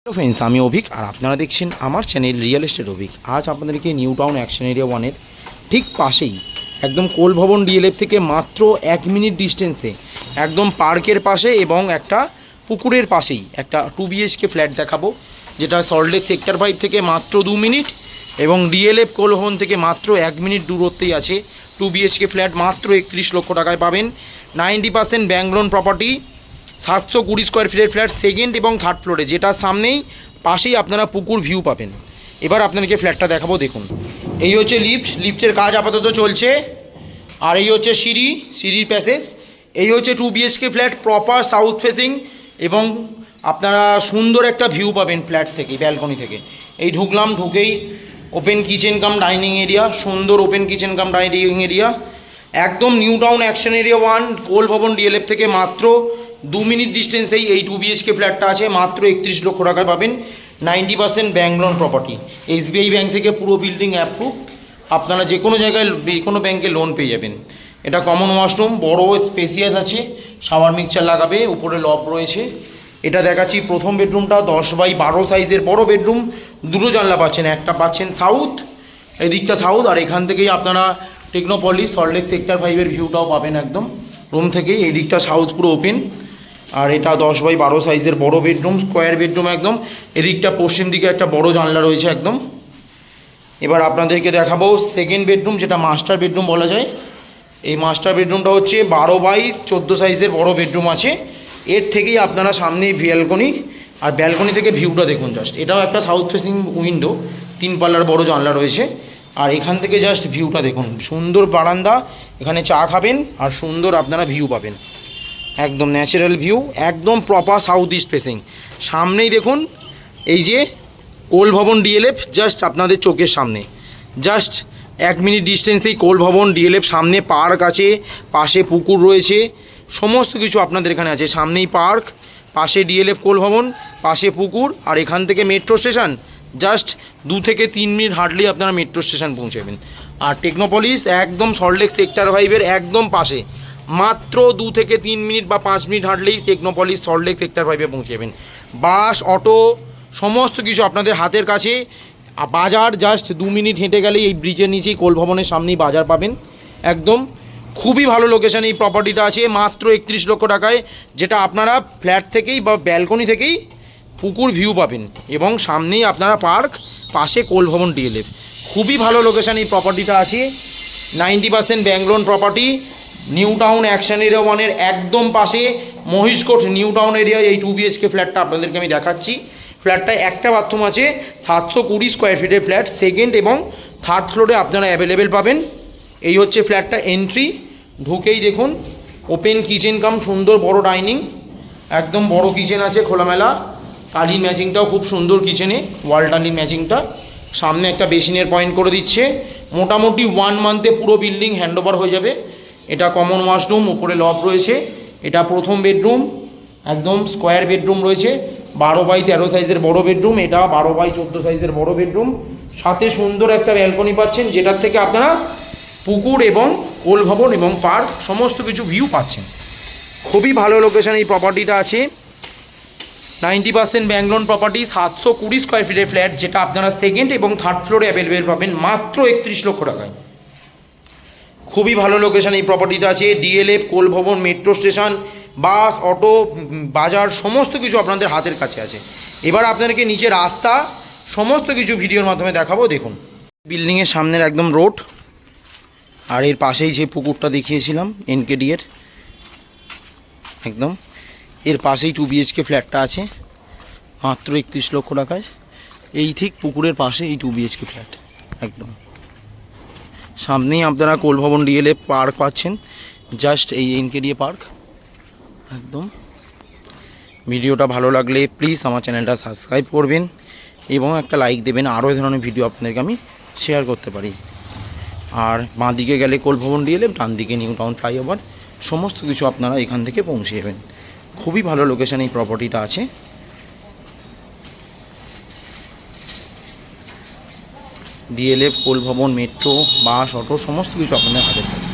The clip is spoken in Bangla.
হ্যালো ফ্রেন্ডস, আমি অভিক আর আপনারা দেখছেন আমার চ্যানেল রিয়েল এস্টেট অভিক। আজ আপনাদেরকে নিউ টাউন অ্যাকশন এরিয়া ওয়ানের ঠিক পাশেই একদম কোল ভবন ডিএলএফ থেকে মাত্র 1 মিনিট ডিস্টেন্সে একদম পার্কের পাশে এবং একটা পুকুরের পাশেই একটা 2 BHK ফ্ল্যাট দেখাবো, যেটা সল্টলেক সেক্টর 5 থেকে মাত্র 2 মিনিট এবং ডিএলএফ কোল ভবন থেকে মাত্র 1 মিনিট দূরত্বেই আছে। 2 BHK ফ্ল্যাট মাত্র 31 লক্ষ টাকায় পাবেন। 90% ব্যাংক লোন প্রপার্টি, 720 স্কোয়ার ফিটের ফ্ল্যাট, সেকেন্ড এবং থার্ড ফ্লোরে, যেটার সামনেই পাশেই আপনারা পুকুর ভিউ পাবেন। এবার আপনাদেরকে ফ্ল্যাটটা দেখাবো, দেখুন। এই হচ্ছে লিফটের কাজ আপাতত চলছে, আর এই হচ্ছে সিঁড়ির প্যাসেজ। এই হচ্ছে 2 BHK flat, proper south facing এবং আপনারা সুন্দর একটা ভিউ পাবেন ফ্ল্যাট থেকে, ব্যালকনি থেকে। এই ঢুকেই open kitchen cum dining area, সুন্দর open kitchen cum dining area, একদম New Town Action Area 1 coal Bhawan DLF থেকে মাত্র 2 মিনিট ডিস্টেন্সেই এই 2 BHK ফ্ল্যাটটা আছে। মাত্র 31 লক্ষ টাকায় পাবেন। 90% bank loan property, SBI bank থেকে পুরো বিল্ডিং অ্যাপ্রুভ। আপনারা যে কোনো জায়গায় যে কোনো ব্যাংকে লোন পেয়ে যাবেন। এটা কমন ওয়াশরুম, বড় স্পেসিয়াস আছে, শাওয়ার মিক্সচার লাগাবে, উপরে লব রয়েছে। এটা দেখাচ্ছি প্রথম বেডরুমটা, 10x12 সাইজের বড় বেডরুম। দুটো জানলা পাচ্ছেন, একটা পাচ্ছেন সাউথ, এদিকটা সাউথ, আর এখান থেকেই আপনারা টেকনোপলিস সল্টলেক সেক্টর 5-এর ভিউটাও পাবেন একদম রুম থেকেই। এই দিকটা সাউথ পুরো ওপেন, আর এটা 10x12 সাইজের বড় বেডরুম, স্কোয়ার বেডরুম একদম। এদিকটা পশ্চিম দিকে একটা বড় জানলা রয়েছে একদম। এবার আপনাদেরকে দেখাবো সেকেন্ড বেডরুম, যেটা মাস্টার বেডরুম বলা যায়। এই মাস্টার বেডরুমটা হচ্ছে 12x14 সাইজের বড় বেডরুম আছে। এর থেকেই আপনারা সামনেই ব্যালকনি, আর ব্যালকনি থেকে ভিউটা দেখুন জাস্ট। এটাও একটা সাউথ ফেসিং উইন্ডো, 3 পাল্লার বড় জানলা রয়েছে। আর এখান থেকে জাস্ট ভিউটা দেখুন, সুন্দর বারান্দা, এখানে চা খাবেন আর সুন্দর আপনারা ভিউ পাবেন, একদম ন্যাচারাল ভিউ, একদম প্রপার সাউথ ইস্ট ফেসিং। সামনেই দেখুন এই যে কোল ভবন ডিএলএফ, জাস্ট আপনাদের চোখের সামনে, জাস্ট 1 মিনিট ডিস্টেন্সেই কোল ভবন ডিএলএফ। সামনে পার্ক আছে, পাশে পুকুর রয়েছে, সমস্ত কিছু আপনাদের এখানে আছে। সামনেই পার্ক, পাশে ডিএলএফ কোল ভবন, পাশে পুকুর, আর এখান থেকে মেট্রো স্টেশন জাস্ট 2 থেকে 3 মিনিট হাঁটলেই আপনারা মেট্রো স্টেশন পৌঁছাবেন। আর টেকনোপলিস একদম সল্টলেক সেক্টর 5-এর একদম পাশে, মাত্র 2 থেকে 3 মিনিট বা 5 মিনিট হাঁটলেই টেকনোপলিস সল্টলেক সেক্টর 5-এ পৌঁছে যাবেন। বাস, অটো, সমস্ত কিছু আপনাদের হাতের কাছে। বাজার জাস্ট 2 মিনিট হেঁটে গেলেই এই ব্রিজের নিচেই কোল ভবনের সামনেই বাজার পাবেন একদম। খুবই ভালো লোকেশানে এই প্রপার্টিটা আছে, মাত্র 31 লক্ষ টাকায়, যেটা আপনারা ফ্ল্যাট থেকেই বা ব্যালকনি থেকেই পুকুর ভিউ পাবেন এবং সামনেই আপনারা পার্ক, পাশে কোল ভবন ডিএলএফ। খুবই ভালো লোকেশানে এই প্রপার্টিটা আছে। 90% bank loan property, New Town Action Area 1-এর একদম পাশে, মহিষকোট নিউ টাউন এরিয়ায় এই 2 BHK ফ্ল্যাটটা আপনাদেরকে আমি দেখাচ্ছি। ফ্ল্যাটটায় একটা বাথরুম আছে, 720 স্কোয়ার ফিটের ফ্ল্যাট, সেকেন্ড এবং থার্ড ফ্লোরে আপনারা অ্যাভেলেবেল পাবেন। এই হচ্ছে ফ্ল্যাটটা এন্ট্রি। ঢুকেই দেখুন ওপেন কিচেন কাম সুন্দর বড় ডাইনিং, একদম বড় কিচেন আছে খোলামেলা। টালির ম্যাচিংটাও খুব সুন্দর কিচেনে, ওয়াল টালির ম্যাচিংটা। সামনে একটা বেসিনের পয়েন্ট করে দিচ্ছে। মোটামুটি 1 মান্থে পুরো বিল্ডিং হ্যান্ডওভার হয়ে যাবে। এটা কমন ওয়াশরুম, উপরে লব রয়েছে। এটা প্রথম বেডরুম, একদম স্কোয়ার বেডরুম রয়েছে, 12x13 সাইজের বড় বেডরুম। এটা 12x14 সাইজের বড় বেডরুম, সাথে সুন্দর একটা ব্যালকনি পাচ্ছেন, যেটার থেকে আপনারা পুকুর এবং কোল ভবন এবং পার্ক সমস্ত কিছু ভিউ পাচ্ছেন। খুবই ভালো লোকেশান এই প্রপার্টিটা আছে। 90% ব্যাংক লোন প্রপার্টি, 720 স্কোয়ার ফিটের ফ্ল্যাট, যেটা আপনারা সেকেন্ড এবং থার্ড ফ্লোরে অ্যাভেলেবেল পাবেন মাত্র 31 লক্ষ টাকায়। খুবই ভালো লোকেশান এই প্রপার্টিটা আছে। ডিএলএফ, কোল ভবন, মেট্রো স্টেশন, বাস, অটো, বাজার সমস্ত কিছু আপনাদের হাতের কাছে আছে। এবার আপনাদেরকে নিচে রাস্তা সমস্ত কিছু ভিডিওর মাধ্যমে দেখাবো, দেখুন। বিল্ডিংয়ের সামনের একদম রোড, আর এর পাশেই যে পুকুরটা দেখিয়েছিলাম NKD-এর, একদম এর পাশেই 2 BHK ফ্ল্যাটটা আছে মাত্র 31 লক্ষ টাকায়। এই ঠিক পুকুরের পাশে এই 2 BHK ফ্ল্যাট, একদম সামনেই আপনারা কোল ভবন ডিএলএফ পার্ক পাচ্ছেন, জাস্ট এই NKD পার্ক একদম। ভিডিওটা ভালো লাগলে প্লিজ আমার চ্যানেলটা সাবস্ক্রাইব করবেন এবং একটা লাইক দেবেন, আরও এই ধরনের ভিডিও আপনাদেরকে আমি শেয়ার করতে পারি। আর বাঁ দিকে গেলে কোল ভবন ডিএলএফ, ডান দিকে নিউ টাউন ফ্লাইওভার, সমস্ত কিছু আপনারা এখান থেকে পৌঁছে যাবেন। খুবই ভালো লোকেশান এই প্রপার্টিটা আছে। ডিএলএফ, কোল ভবন, মেট্রো, বাস, অটো সমস্ত কিছু আপনাদের হাতে থাকে।